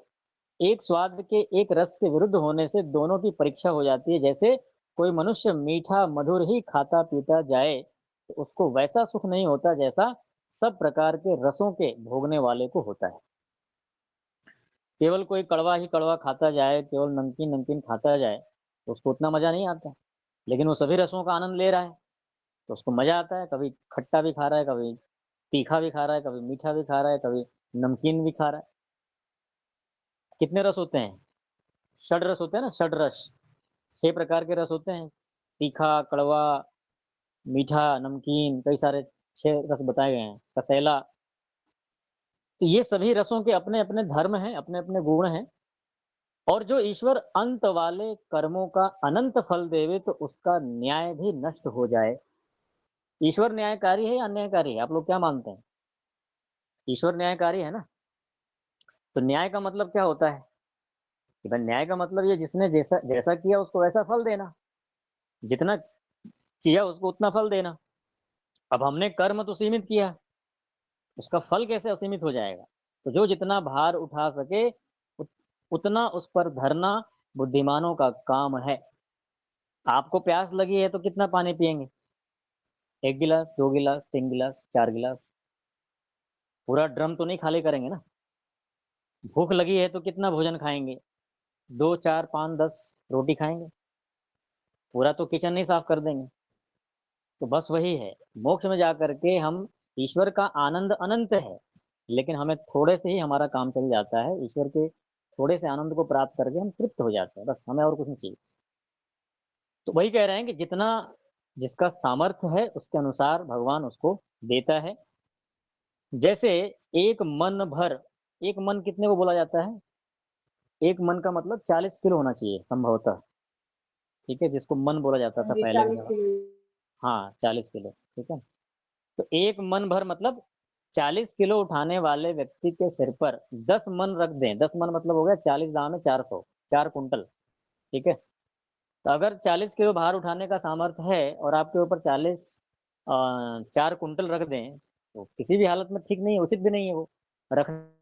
एक स्वाद के एक रस के विरुद्ध होने से दोनों की परीक्षा हो जाती है। जैसे कोई मनुष्य मीठा मधुर ही खाता पीता जाए तो उसको वैसा सुख नहीं होता जैसा सब प्रकार के रसों के भोगने वाले को होता है। केवल कोई कड़वा ही कड़वा खाता जाए, केवल नमकीन नमकीन खाता जाए तो उसको उतना मजा नहीं आता। लेकिन वो सभी रसों का आनंद ले रहा है तो उसको मजा आता है। कभी खट्टा भी खा रहा है, कभी तीखा भी खा रहा है, कभी मीठा भी खा रहा है, कभी नमकीन भी खा रहा है। कितने रस होते हैं? षड रस होते हैं ना, षड रस। 6 प्रकार के रस होते हैं। तीखा, कड़वा, मीठा, नमकीन, कई सारे 6 रस बताए गए हैं, कसैला। तो ये सभी रसों के अपने-अपने धर्म हैं, अपने-अपने गुण हैं। और जो ईश्वर अंत वाले कर्मों का अनंत फल देवे तो उसका न्याय भी नष्ट हो जाए। ईश्वर न्यायकारी है या अन्यायकारी है? आप लोग क्या मानते हैं? ईश्वर न्यायकारी है ना? तो न्याय का मतलब क्या होता है? कि भाई न्याय का मतलब ये जिसने जैसा जैसा किया उसको वैसा फल देना। जितना किया उसको उतना फल देना। अब हमने कर्म तो सीमित किया, उसका फल कैसे असीमित हो जाएगा? तो जो जितना भार उठा सके उत, उतना उस पर धरना बुद्धिमानों का काम है। आपको प्यास लगी है तो कितना पानी पिएंगे? 1 गिलास, 2 गिलास, 3 गिलास, 4 गिलास। पूरा ड्रम तो नहीं खाली करेंगे ना। भूख लगी है तो कितना भोजन खाएंगे? 2, 4, 5, 10 रोटी खाएंगे। पूरा तो किचन नहीं साफ कर देंगे। तो बस वही है, मोक्ष में जाकर के हम ईश्वर का आनंद अनंत है, लेकिन हमें थोड़े से ही हमारा काम चल जाता है। ईश्वर के थोड़े से आनंद को प्राप्त करके हम तृप्त हो जाते हैं, बस हमें और कुछ नहीं चाहिए। तो वही कह रहे हैं कि जितना जिसका सामर्थ्य है उसके अनुसार भगवान उसको देता है। जैसे एक मन भर, एक मन कितने को बोला जाता है? एक मन का मतलब 40 किलो होना चाहिए संभवतः। ठीक है, जिसको मन बोला जाता था हाँ जी, पहले के 40 जमाने। किलो। हाँ, 40 किलो। ठीक है। तो एक मन भर मतलब 40 किलो उठाने वाले व्यक्ति के सिर पर 10 मन रख दें। 10 मन मतलब हो गया 40 दाम में 400, 4 कुंटल। ठीक है। तो अगर 40 किलो भार उठाने का सामर्थ्य है और आपके ऊपर 4 कुंटल रख दें तो किसी भी हालत में ठीक नहीं है, उचित भी नहीं है। वो रखने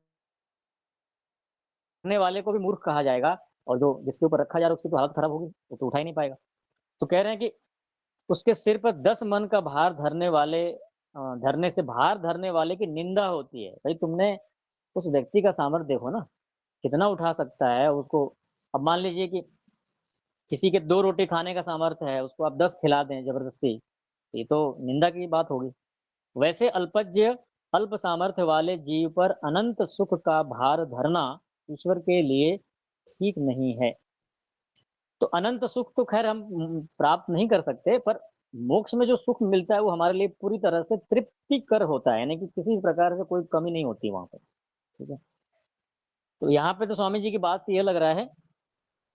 वाले को भी मूर्ख कहा जाएगा और जो जिसके ऊपर रखा जा रहा है उसकी तो हालत खराब होगी, वो तो उठा ही नहीं पाएगा। तो कह रहे हैं कि उसके सिर पर 10 मन का भार धरने से भार धरने वाले की निंदा होती है। भाई तुमने उस व्यक्ति का सामर्थ्य देखो ना, कितना उठा सकता है उसको। अब मान लीजिए कि किसी के 2 रोटी खाने का सामर्थ्य है, उसको आप 10 खिला दें जबरदस्ती, ये तो निंदा की बात होगी। वैसे अल्पज्य अल्प सामर्थ्य वाले जीव पर अनंत सुख का भार धरना ईश्वर के लिए ठीक नहीं है। तो अनंत सुख तो खैर हम प्राप्त नहीं कर सकते, पर मोक्ष में जो सुख मिलता है वो हमारे लिए पूरी तरह से तृप्तिकर होता है, यानी कि किसी प्रकार से कोई कमी नहीं होती वहां पर। ठीक है। तो यहाँ पे तो स्वामी जी की बात से ये लग रहा है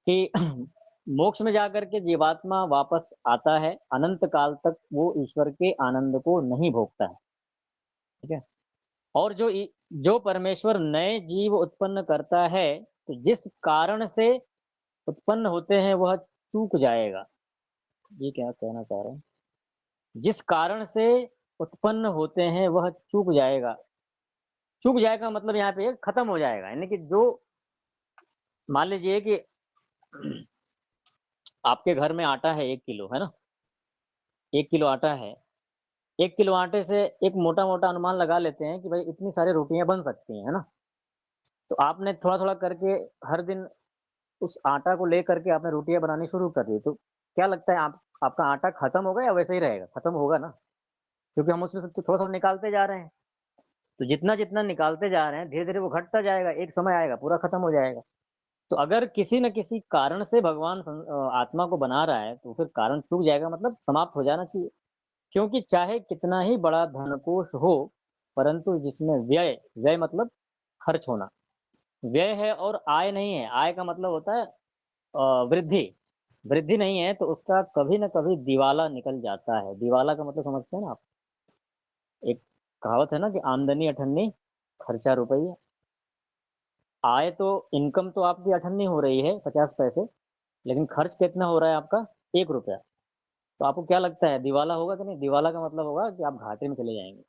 कि मोक्ष में जाकर के जीवात्मा वापस आता है, अनंत काल तक वो ईश्वर के आनंद को नहीं भोगता है। ठीक है। और जो परमेश्वर नए जीव उत्पन्न करता है तो जिस कारण से उत्पन्न होते हैं वह चूक जाएगा। ये क्या कहना चाह रहे हैं? जिस कारण से उत्पन्न होते हैं वह चूक जाएगा। चूक जाएगा मतलब यहाँ पे खत्म हो जाएगा, यानी कि जो मान लीजिए कि आपके घर में आटा है 1 किलो, है ना? 1 किलो आटा है। 1 किलो आटे से एक मोटा मोटा अनुमान लगा लेते हैं कि भाई इतनी सारी रोटियां बन सकती हैं, है ना? तो आपने थोड़ा थोड़ा करके हर दिन उस आटा को लेकर के आपने रोटियां बनानी शुरू कर दी, तो क्या लगता है आपका आटा खत्म होगा या वैसे ही रहेगा? खत्म होगा ना, क्योंकि हम उसमें से तो थोड़ा थोड़ा निकालते जा रहे हैं। तो जितना जितना निकालते जा रहे हैं धीरे धीरे वो घटता जाएगा, एक समय आएगा पूरा खत्म हो जाएगा। तो अगर किसी न किसी कारण से भगवान आत्मा को बना रहा है तो फिर कारण चूक जाएगा मतलब समाप्त हो जाना चाहिए। क्योंकि चाहे कितना ही बड़ा धनकोष हो, परंतु जिसमें व्यय, व्यय मतलब खर्च होना, व्यय है और आय नहीं है। आय का मतलब होता है वृद्धि। वृद्धि नहीं है तो उसका कभी न कभी दिवाला निकल जाता है। दिवाला का मतलब समझते हैं ना आप? एक कहावत है ना कि आमदनी अठन्नी, खर्चा रुपये। आय तो इनकम तो आपकी अठन्नी हो रही है 50 पैसे, लेकिन खर्च कितना हो रहा है आपका? 1 रुपया। तो आपको क्या लगता है दिवाला होगा कि नहीं? दिवाला का मतलब होगा कि आप घाटे में चले जाएंगे।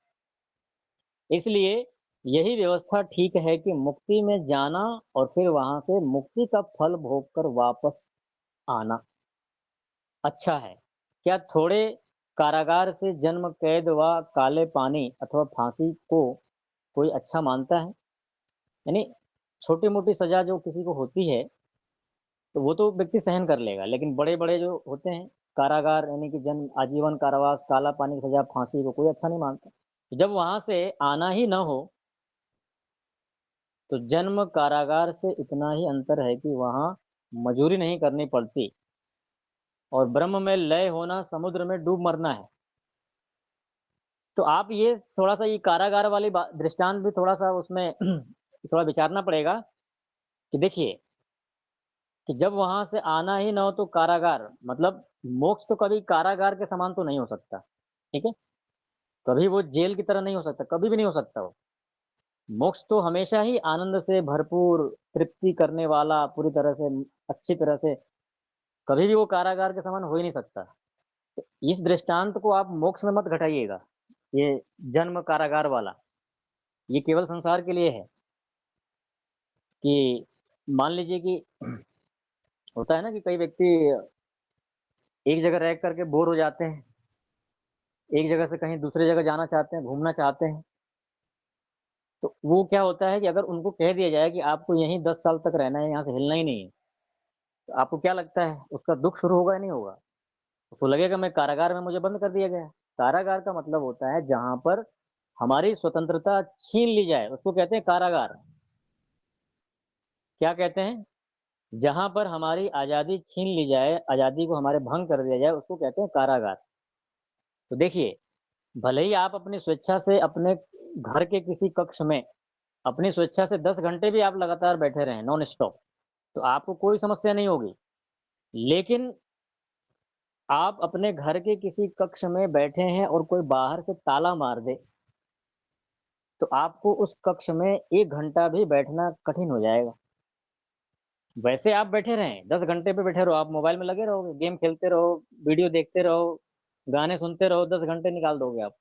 इसलिए यही व्यवस्था ठीक है कि मुक्ति में जाना और फिर वहां से मुक्ति का फल भोग कर वापस आना अच्छा है। क्या थोड़े कारागार से जन्म कैद व काले पानी अथवा फांसी को कोई अच्छा मानता है? यानी छोटी मोटी सजा जो किसी को होती है तो वो तो व्यक्ति सहन कर लेगा, लेकिन बड़े बड़े जो होते हैं कारागार, यानी कि जन्म आजीवन कारावास, काला पानी की सजा, फांसी को कोई अच्छा नहीं मानता। जब वहां से आना ही न हो तो जन्म कारागार से इतना ही अंतर है कि वहां मजूरी नहीं करनी पड़ती और ब्रह्म में लय होना समुद्र में डूब मरना है। तो आप ये थोड़ा सा ये कारागार वाली दृष्टांत भी थोड़ा सा उसमें थोड़ा विचारना पड़ेगा कि देखिए कि जब वहां से आना ही ना हो तो कारागार मतलब मोक्ष तो कभी कारागार के समान तो नहीं हो सकता। ठीक है, कभी वो जेल की तरह नहीं हो सकता, कभी भी नहीं हो सकता वो। मोक्ष तो हमेशा ही आनंद से भरपूर, तृप्ति करने वाला, पूरी तरह से अच्छी तरह से, कभी भी वो कारागार के समान हो ही नहीं सकता। तो इस दृष्टांत को आप मोक्ष में मत घटाइएगा, ये जन्म कारागार वाला, ये केवल संसार के लिए है। कि मान लीजिए कि होता है ना कि कई व्यक्ति एक जगह रह करके बोर हो जाते हैं, एक जगह से कहीं दूसरी जगह जाना चाहते हैं, घूमना चाहते हैं। तो वो क्या होता है कि अगर उनको कह दिया जाए कि आपको यहीं 10 साल तक रहना है, यहाँ से हिलना ही नहीं है, तो आपको क्या लगता है उसका दुःख शुरू होगा या नहीं होगा? उसको लगेगा मैं कारागार में मुझे बंद कर दिया गया है। कारागार का मतलब होता है जहाँ पर हमारी स्वतंत्रता छीन ली जाए, उसको कहते हैं कारागार। क्या कहते हैं? जहाँ पर हमारी आज़ादी छीन ली जाए, आज़ादी को हमारे भंग कर दिया जाए, उसको कहते हैं कारागार। तो देखिए, भले ही आप अपनी स्वेच्छा से अपने घर के किसी कक्ष में अपनी स्वेच्छा से 10 घंटे भी आप लगातार बैठे रहें नॉन स्टॉप, तो आपको कोई समस्या नहीं होगी। लेकिन आप अपने घर के किसी कक्ष में बैठे हैं और कोई बाहर से ताला मार दे, तो आपको उस कक्ष में 1 घंटा भी बैठना कठिन हो जाएगा। वैसे आप बैठे रहें, 10 घंटे पे बैठे रहो, आप मोबाइल में लगे रहोगे, गेम खेलते रहो, वीडियो देखते रहो, गाने सुनते रहो, 10 घंटे निकाल दोगे आप।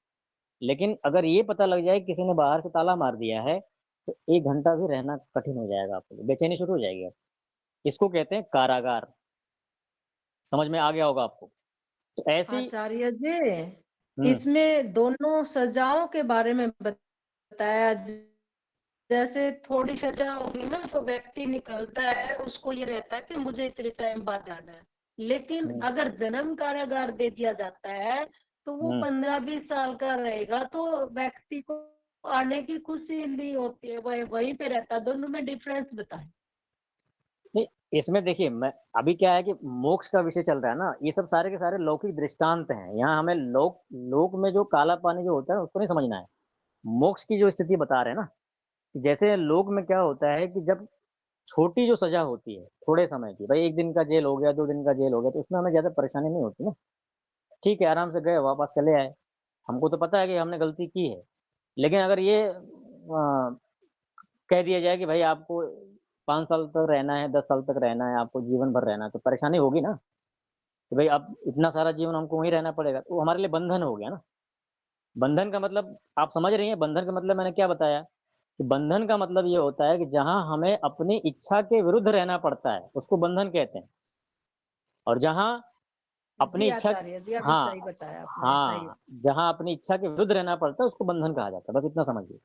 लेकिन अगर ये पता लग जाए कि किसी ने बाहर से ताला मार दिया है, तो 1 घंटा भी रहना कठिन हो जाएगा आपको, बेचैनी शुरू हो जाएगी। इसको कहते हैं कारागार। समझ में आ गया होगा आपको। तो ऐसी आचार्य जी, हुँ, इसमें दोनों सजाओं के बारे में बताया। जैसे थोड़ी सजा होगी ना तो व्यक्ति निकलता है, उसको ये रहता है कि मुझे इतने टाइम बाद जाना है। लेकिन हुँ, अगर जन्म कारागार दे दिया जाता है तो वो हुँ। 15-20 साल का रहेगा, तो व्यक्ति को आने की खुशी नहीं होती है, वह वहीं पे रहता है। दोनों में डिफरेंस बताएं। नहीं, इसमें देखिए मैं अभी क्या है कि मोक्ष का विषय चल रहा है ना, ये सब सारे के सारे लौकिक दृष्टांत हैं। यहाँ हमें लोक में जो काला पानी जो होता है उसको नहीं समझना है। मोक्ष की जो स्थिति बता रहे हैं ना, कि जैसे लोक में क्या होता है कि जब छोटी जो सज़ा होती है, थोड़े समय की, भई 1 दिन का जेल हो गया, 2 दिन का जेल हो गया, तो उसमें हमें ज़्यादा परेशानी नहीं होती ना। ठीक है, आराम से गए, वापस चले आए। हमको तो पता है कि हमने गलती की है। लेकिन अगर ये कह दिया जाए कि भाई आपको 5 साल तक रहना है, 10 साल तक रहना है, आपको जीवन भर रहना है, तो परेशानी होगी ना, कि भाई अब इतना सारा जीवन हमको वहीं रहना पड़ेगा, तो वो हमारे लिए बंधन हो गया ना। बंधन का मतलब आप समझ रही हैं, बंधन का मतलब मैंने क्या बताया? कि बंधन का मतलब ये होता है कि जहाँ हमें अपनी इच्छा के विरुद्ध रहना पड़ता है, उसको बंधन कहते हैं। और जहाँ अपनी जी इच्छा आचार्य जी, अभी सही हाँ, बताया आपने, सही। हाँ, जहाँ अपनी इच्छा के विरुद्ध रहना पड़ता है, उसको बंधन कहा जाता है। बस इतना समझिए।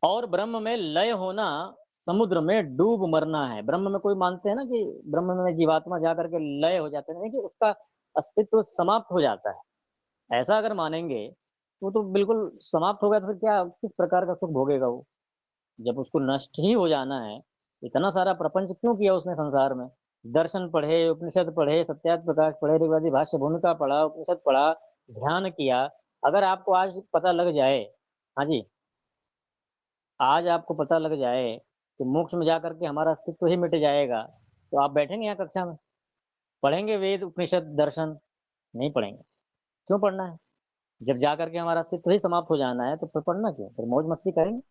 और ब्रह्म में लय होना समुद्र में डूब मरना है। ब्रह्म में कोई मानते हैं ना कि ब्रह्म में जीवात्मा जा करके लय हो जाते हैं कि उसका अस्तित्व समाप्त हो जाता है। ऐसा अगर मानेंगे तो बिल्कुल समाप्त हो गया, तो फिर क्या किस प्रकार का सुख भोगेगा वो? जब उसको नष्ट ही हो जाना है, इतना सारा प्रपंच क्यों किया उसने संसार में? दर्शन पढ़े, उपनिषद पढ़े, सत्यार्थ प्रकाश पढ़े, ऋग्वेदी भाष्य भूमिका पढ़ा, उपनिषद पढ़ा, ध्यान किया। अगर आपको आज पता लग जाए, हाँ जी, आज आपको पता लग जाए कि मोक्ष में जाकर के हमारा अस्तित्व ही मिट जाएगा, तो आप बैठेंगे यहाँ कक्षा में? पढ़ेंगे वेद, उपनिषद, दर्शन? नहीं पढ़ेंगे। क्यों पढ़ना है? जब जा करके हमारा अस्तित्व ही समाप्त हो जाना है, तो फिर पढ़ना क्यों? फिर मौज मस्ती करेंगे,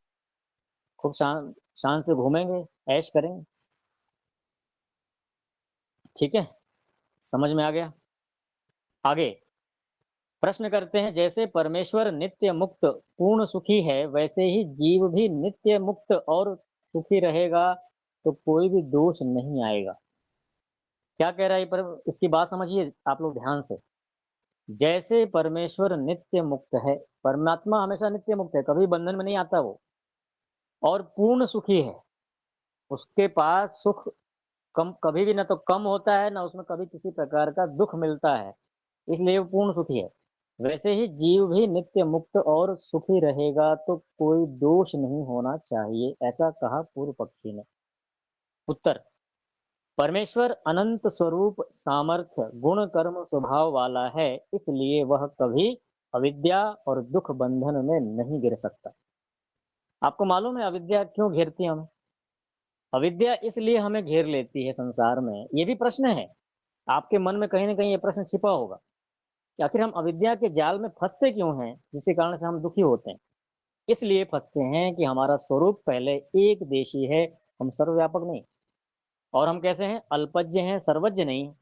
खूब शान शान से घूमेंगे, ऐश करेंगे। ठीक है? समझ में आ गया? आगे प्रश्न करते हैं, जैसे परमेश्वर नित्य मुक्त पूर्ण सुखी है, वैसे ही जीव भी नित्य मुक्त और सुखी रहेगा तो कोई भी दोष नहीं आएगा। क्या कह रहा है ये पर इसकी बात समझिए आप लोग ध्यान से। जैसे परमेश्वर नित्य मुक्त है, परमात्मा हमेशा नित्य मुक्त है, कभी बंधन में नहीं आता वो, और पूर्ण सुखी है। उसके पास सुख कम कभी भी ना तो कम होता है, ना उसमें कभी किसी प्रकार का दुःख मिलता है, इसलिए वो पूर्ण सुखी है। वैसे ही जीव भी नित्य मुक्त और सुखी रहेगा तो कोई दोष नहीं होना चाहिए, ऐसा कहा पूर्व पक्षी ने। उत्तर, परमेश्वर अनंत स्वरूप सामर्थ्य गुण कर्म स्वभाव वाला है, इसलिए वह कभी अविद्या और दुख बंधन में नहीं गिर सकता। आपको मालूम है अविद्या क्यों घेरती है हमें? अविद्या इसलिए हमें घेर लेती है संसार में, ये भी प्रश्न है। आपके मन में कहीं ना कहीं ये प्रश्न छिपा होगा कि आखिर हम अविद्या के जाल में फंसते क्यों हैं, जिसके कारण से हम दुखी होते हैं। इसलिए फंसते हैं कि हमारा स्वरूप पहले एक देशी है, हम सर्वव्यापक नहीं। और हम कैसे हैं? अल्पज्य हैं, सर्वज्ञ नहीं।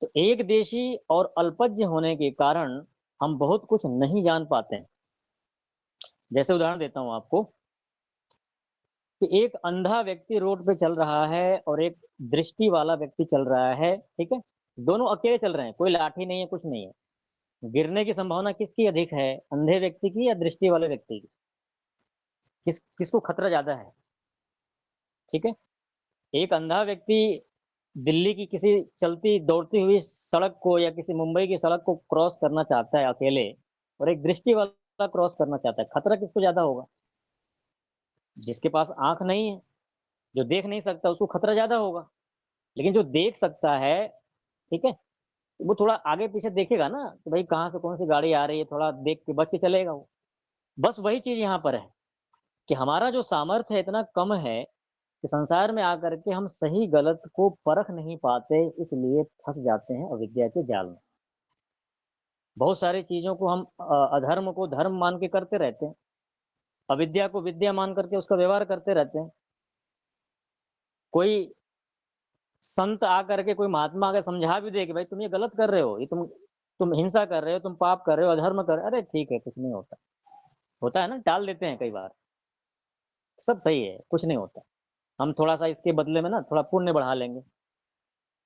तो एक देशी और अल्पज्य होने के कारण हम बहुत कुछ नहीं जान पाते हैं। जैसे उदाहरण देता हूं आपको कि एक अंधा व्यक्ति रोड पे चल रहा है और एक दृष्टि वाला व्यक्ति चल रहा है, ठीक है। दोनों अकेले चल रहे हैं, कोई लाठी नहीं है, कुछ नहीं है। गिरने की संभावना किसकी अधिक है, अंधे व्यक्ति की या दृष्टि वाले व्यक्ति की? किसको खतरा ज्यादा है? ठीक है। एक अंधा व्यक्ति दिल्ली की किसी चलती दौड़ती हुई सड़क को या किसी मुंबई की सड़क को क्रॉस करना चाहता है अकेले, और एक दृष्टि वाला क्रॉस करना चाहता है, खतरा किसको ज्यादा होगा? जिसके पास आंख नहीं है, जो देख नहीं सकता, उसको खतरा ज्यादा होगा। लेकिन जो देख सकता है, ठीक है, तो वो थोड़ा आगे पीछे देखेगा ना कि भाई कहाँ से कौन सी गाड़ी आ रही है, थोड़ा देख के बच के चलेगा वो। बस वही चीज यहाँ पर है कि हमारा जो सामर्थ्य है इतना कम है कि संसार में आकर के हम सही गलत को परख नहीं पाते, इसलिए फंस जाते हैं अविद्या के जाल में। बहुत सारी चीजों को हम अधर्म को धर्म मान के करते रहते हैं, अविद्या को विद्या मान करके उसका व्यवहार करते रहते हैं। कोई संत आकर के, कोई महात्मा आकर समझा भी दे कि भाई तुम ये गलत कर रहे हो, ये तुम हिंसा कर रहे हो, तुम पाप कर रहे हो, अधर्म कर रहे हो, अरे ठीक है कुछ नहीं होता। होता है ना, टाल देते हैं कई बार, सब सही है कुछ नहीं होता, हम थोड़ा सा इसके बदले में ना थोड़ा पुण्य बढ़ा लेंगे।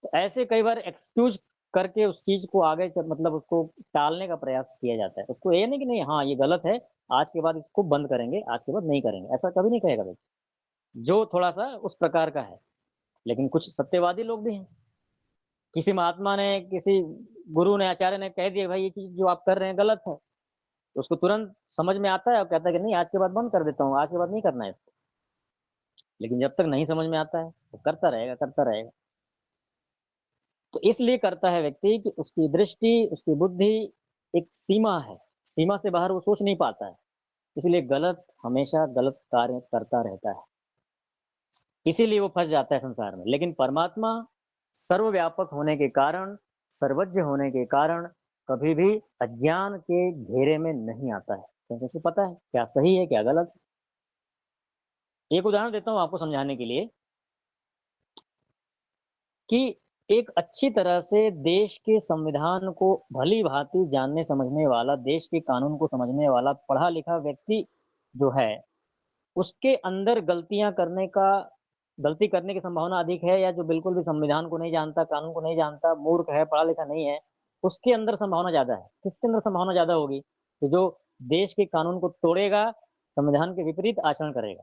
तो ऐसे कई बार एक्सक्यूज करके उस चीज को आगे मतलब उसको टालने का प्रयास किया जाता है। उसको ये नहीं कि नहीं हाँ ये गलत है, आज के बाद इसको बंद करेंगे, आज के बाद नहीं करेंगे, ऐसा कभी नहीं कहेगा व्यक्ति जो थोड़ा सा उस प्रकार का है। लेकिन कुछ सत्यवादी लोग भी हैं, किसी महात्मा ने, किसी गुरु ने, आचार्य ने कह दिया भाई ये चीज जो आप कर रहे हैं गलत है, तो उसको तुरंत समझ में आता है और कहता है कि नहीं आज के बाद बंद कर देता हूँ, आज के बाद नहीं करना है इसको। लेकिन जब तक नहीं समझ में आता है तो करता रहेगा करता रहेगा। तो इसलिए करता है व्यक्ति कि उसकी दृष्टि, उसकी बुद्धि एक सीमा है, सीमा से बाहर वो सोच नहीं पाता है, इसलिए गलत हमेशा गलत कार्य करता रहता है, इसीलिए वो फंस जाता है संसार में। लेकिन परमात्मा सर्वव्यापक होने के कारण, सर्वज्ञ होने के कारण कभी भी अज्ञान के घेरे में नहीं आता है, क्योंकि उसको पता है क्या सही है क्या गलत। एक उदाहरण देता हूं आपको समझाने के लिए कि एक अच्छी तरह से देश के संविधान को भली भांति जानने समझने वाला, देश के कानून को समझने वाला पढ़ा लिखा व्यक्ति जो है, उसके अंदर गलती करने की संभावना अधिक है, या जो बिल्कुल भी संविधान को नहीं जानता, कानून को नहीं जानता, मूर्ख है, पढ़ा लिखा नहीं है, उसके अंदर संभावना ज्यादा है। किसके अंदर संभावना ज्यादा होगी? कि जो देश के कानून को तोड़ेगा, संविधान के विपरीत आचरण करेगा।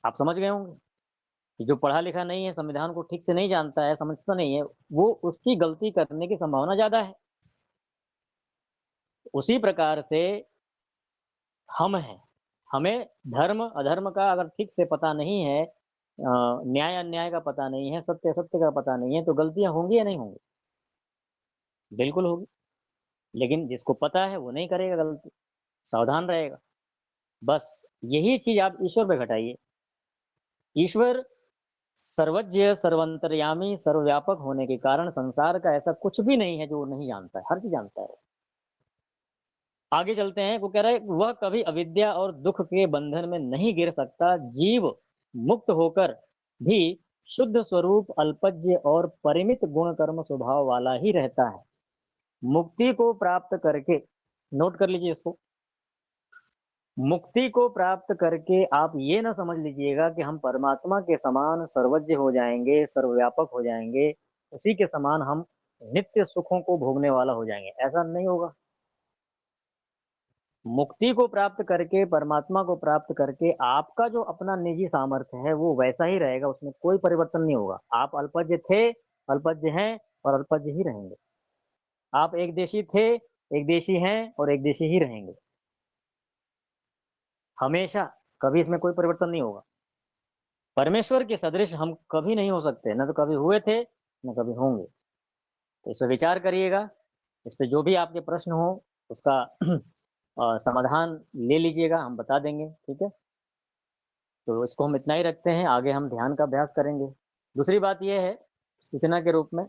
आप समझ गए होंगे कि जो पढ़ा लिखा नहीं है, संविधान को ठीक से नहीं जानता है, समझता नहीं है, वो उसकी गलती करने की संभावना ज्यादा है। उसी प्रकार से हम हैं, हमें धर्म अधर्म का अगर ठीक से पता नहीं है, न्याय अन्याय का पता नहीं है, सत्य असत्य का पता नहीं है, तो गलतियां होंगी या नहीं होंगी? बिल्कुल होगी। लेकिन जिसको पता है वो नहीं करेगा गलती, सावधान रहेगा। बस यही चीज आप ईश्वर पे घटाइए। ईश्वर सर्वज्ञ, सर्वंतर्यामी, सर्वव्यापक होने के कारण संसार का ऐसा कुछ भी नहीं है जो वो नहीं जानता है, हर चीज जानता है। आगे चलते हैं, वो कह रहा है वह कभी अविद्या और दुख के बंधन में नहीं गिर सकता, जीव मुक्त होकर भी शुद्ध स्वरूप अल्पज्य और परिमित गुण कर्म स्वभाव वाला ही रहता है। मुक्ति को प्राप्त करके, नोट कर लीजिए इसको, मुक्ति को प्राप्त करके आप ये ना समझ लीजिएगा कि हम परमात्मा के समान सर्वज्ञ हो जाएँगे, सर्वव्यापक हो जाएँगे, उसी के समान हम नित्य सुखों को भोगने वाला हो जाएँगे, ऐसा नहीं होगा। मुक्ति को प्राप्त करके, परमात्मा को प्राप्त करके आपका जो अपना निजी सामर्थ्य है, वो वैसा ही रहेगा, उसमें कोई परिवर्तन नहीं होगा। आप अल्पज्य थे, अल्पज्य हैं और अल्पज्य ही रहेंगे। आप एकदेशी थे, एकदेशी हैं और एकदेशी ही रहेंगे। हमेशा, कभी इसमें कोई परिवर्तन नहीं होगा। परमेश्वर के सदृश हम कभी नहीं हो सकते, ना तो कभी हुए थे, ना कभी होंगे। तो इस पे विचार करिएगा, इस पे जो भी आपके प्रश्न हो, उसका समाधान ले लीजिएगा, हम बता देंगे, ठीक है? तो इसको हम इतना ही रखते हैं, आगे हम ध्यान का अभ्यास करेंगे। दूसरी बात ये है, सूचना के रूप में